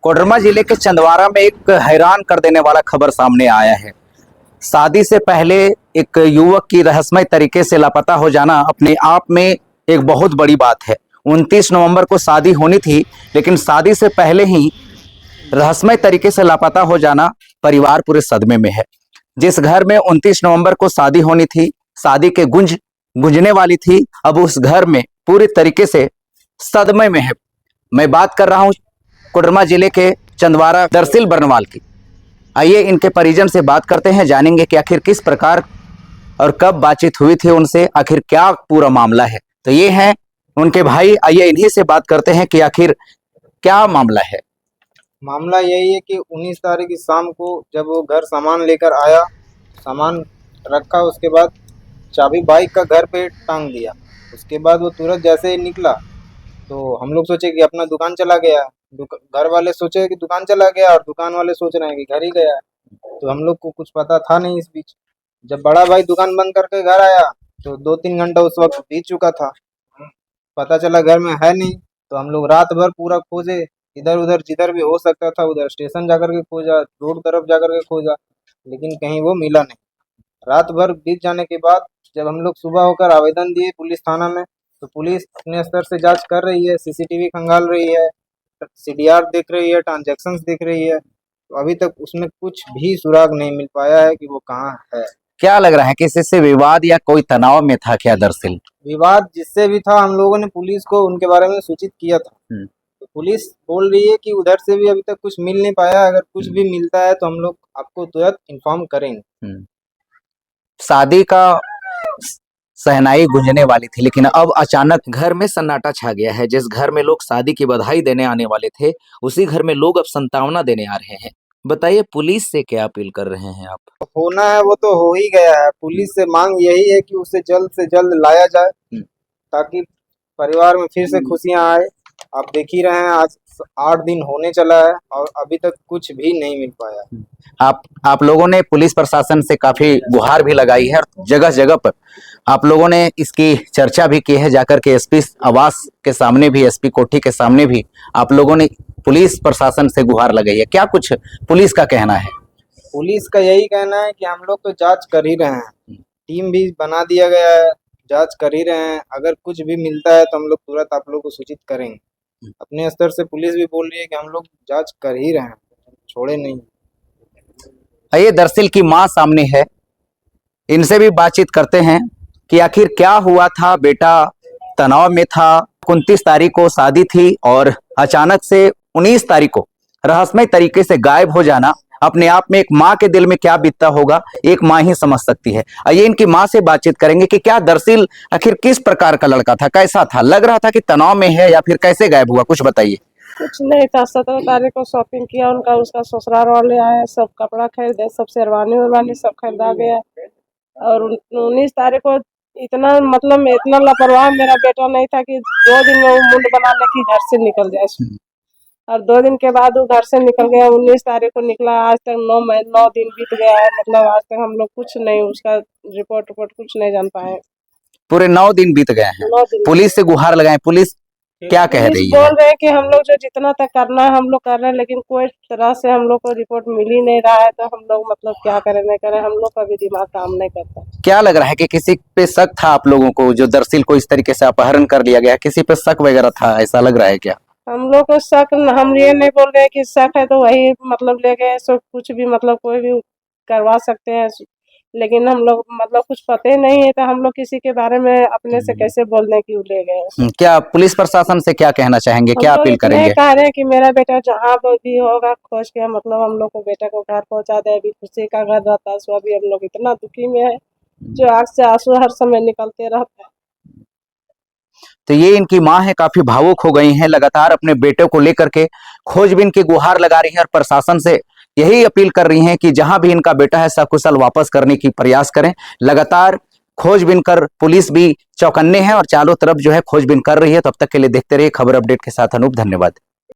कोडरमा जिले के चंदवारा में एक हैरान कर देने वाला खबर सामने आया है। शादी से पहले एक युवक की रहस्यमय तरीके से लापता हो जाना अपने आप में एक बहुत बड़ी बात है। 29 नवंबर को शादी होनी थी, लेकिन शादी से पहले ही रहस्यमय तरीके से लापता हो जाना परिवार पूरे सदमे में है। जिस घर में 29 नवंबर को शादी होनी थी, शादी के गूंजने वाली थी, अब उस घर में पूरी तरीके से सदमे में है। मैं बात कर रहा हूं कोडरमा जिले के चंदवारा दरसिल बरनवाल की। आइए इनके परिजन से बात करते हैं, जानेंगे कि आखिर किस प्रकार और कब बातचीत हुई थी उनसे, आखिर क्या पूरा मामला है। तो ये हैं उनके भाई, आइए इन्हीं से बात करते हैं कि आखिर क्या मामला है। मामला यही है कि 19 तारीख की शाम को जब वो घर सामान लेकर आया, सामान रखा, उसके बाद चाबी बाइक का घर पे टांग दिया। उसके बाद वो तुरंत जैसे ही निकला तो हम लोग सोचे कि अपना दुकान चला गया। घर वाले सोचे कि दुकान चला गया और दुकान वाले सोच रहे हैं कि घर ही गया। तो हम लोग को कुछ पता था नहीं। इस बीच जब बड़ा भाई दुकान बंद करके घर आया तो 2-3 घंटा उस वक्त बीत चुका था। पता चला घर में है नहीं। तो हम लोग रात भर पूरा खोजे, इधर उधर जिधर भी हो सकता था उधर स्टेशन जाकर के खोजा, रोड तरफ जाकर के खोजा, लेकिन कहीं वो मिला नहीं। रात भर बीत जाने के बाद जब हम लोग सुबह होकर आवेदन दिए पुलिस थाना में, तो पुलिस अपने स्तर से जांच कर रही है, सीसीटीवी खंगाल रही है, सीडीआर देख रही है, ट्रांजैक्शंस देख रही है। तो अभी तक उसमें कुछ भी सुराग नहीं मिल पाया है कि वो कहाँ है। क्या लग रहा है कि इससे विवाद या कोई तनाव में था क्या? दरअसल विवाद जिससे भी था, हम लोगों ने पुलिस को उनके बारे में सूचित किया था। तो पुलिस बोल रही है कि उधर से भी अभी तक कुछ मिल नहीं पाया। अगर कुछ भी मिलता है तो हम लोग आपको तुरंत इन्फॉर्म करेंगे। शादी का सहनाई गूंजने वाली थी, लेकिन अब अचानक घर में सन्नाटा छा गया है। जिस घर में लोग शादी की बधाई देने आने वाले थे, उसी घर में लोग अब संतावना देने आ रहे हैं। बताइए, पुलिस से क्या अपील कर रहे हैं आप? होना है वो तो हो ही गया है। पुलिस से मांग यही है कि उसे जल्द से जल्द लाया जाए ताकि परिवार में फिर से खुशियां आए। आप देख ही रहे हैं, आज 8 दिन होने चला है और अभी तक कुछ भी नहीं मिल पाया। आप लोगों ने पुलिस प्रशासन से काफी गुहार भी लगाई है और जगह जगह पर आप लोगों ने इसकी चर्चा भी की है। जाकर के एसपी आवास के सामने भी, एसपी कोठी के सामने भी आप लोगों ने पुलिस प्रशासन से गुहार लगाई है। क्या कुछ पुलिस का कहना है? पुलिस का यही कहना है कि हम लोग तो जांच कर ही रहे हैं, टीम भी बना दिया गया है, जांच कर ही रहे हैं। अगर कुछ भी मिलता है तो हम लोग तुरंत आप लोग को सूचित करेंगे। अपने स्तर से पुलिस भी बोल रही है कि हम लोग जांच कर ही रहे हैं, छोड़े नहीं। ये दरअसल की माँ सामने है, इनसे भी बातचीत करते हैं कि आखिर क्या हुआ था। बेटा तनाव में था, 29 तारीख को शादी थी और अचानक से 19 तारीख को रहस्यमय तरीके से गायब हो जाना अपने आप में एक माँ के दिल में क्या बीतता होगा, एक माँ ही समझ सकती है। आइए इनकी माँ से बातचीत करेंगे कि क्या दरअसल आखिर किस प्रकार का लड़का था, कैसा था, लग रहा था कि तनाव में है या फिर कैसे गायब हुआ, कुछ बताइए। कुछ नहीं था। 17 तारीख को शॉपिंग किया, उनका उसका ससुराल वाले आए, सब कपड़ा खरीदे, सब शेरवानी उरवानी सब खरीदा गया। और 19 तारीख को इतना मतलब इतना लापरवाह मेरा बेटा नहीं था कि 2 दिन में वो मुंड बनाने की घर से निकल जाए। और 2 दिन के बाद वो घर से निकल गया। 19 तारीख को निकला, आज तक 9 दिन बीत गया है। मतलब आज तक हम लोग कुछ नहीं, उसका रिपोर्ट कुछ नहीं जान पाए। पूरे 9 दिन बीत गए हैं। पुलिस से गुहार लगाए, पुलिस क्या कह रही है? बोल रहे हैं कि हम लोग जो जितना तक करना है हम लोग कर रहे हैं, लेकिन कोई तरह से हम लोग को रिपोर्ट मिल ही नहीं रहा है। तो हम लोग मतलब क्या करें नहीं करें, हम लोग का भी दिमाग काम नहीं करता। क्या लग रहा है कि किसी पे शक था आप लोगों को, जो दरअसल को इस तरीके से अपहरण कर लिया गया, किसी पे शक वगैरह था, ऐसा लग रहा है क्या? हम लोग को शक, हम ये नहीं बोल रहे कि शक है तो वही मतलब ले गए, सब कुछ भी मतलब कोई भी करवा सकते हैं, लेकिन हम लोग मतलब कुछ पता ही नहीं है। तो हम लोग किसी के बारे में अपने से कैसे बोलने की ले गए। क्या पुलिस प्रशासन से क्या कहना चाहेंगे, क्या अपील करेंगे? कह रहे हैं कि मेरा बेटा जहाँ भी होगा खोज के मतलब हम लोग को बेटा को घर पहुँचा दे। अभी खुशी का घर रहता है, सो अभी हम लोग इतना दुखी में है जो आँख से आंसू हर समय निकलते रहते हैं। तो ये इनकी माँ है, काफी भावुक हो गई हैं, लगातार अपने बेटे को लेकर के खोजबीन की गुहार लगा रही हैं और प्रशासन से यही अपील कर रही हैं कि जहां भी इनका बेटा है सकुशल वापस करने की प्रयास करें। लगातार खोजबीन कर पुलिस भी चौकन्ने हैं और चारों तरफ जो है खोजबीन कर रही है। तब तक के लिए देखते रहिए खबर अपडेट के साथ अनूप, धन्यवाद।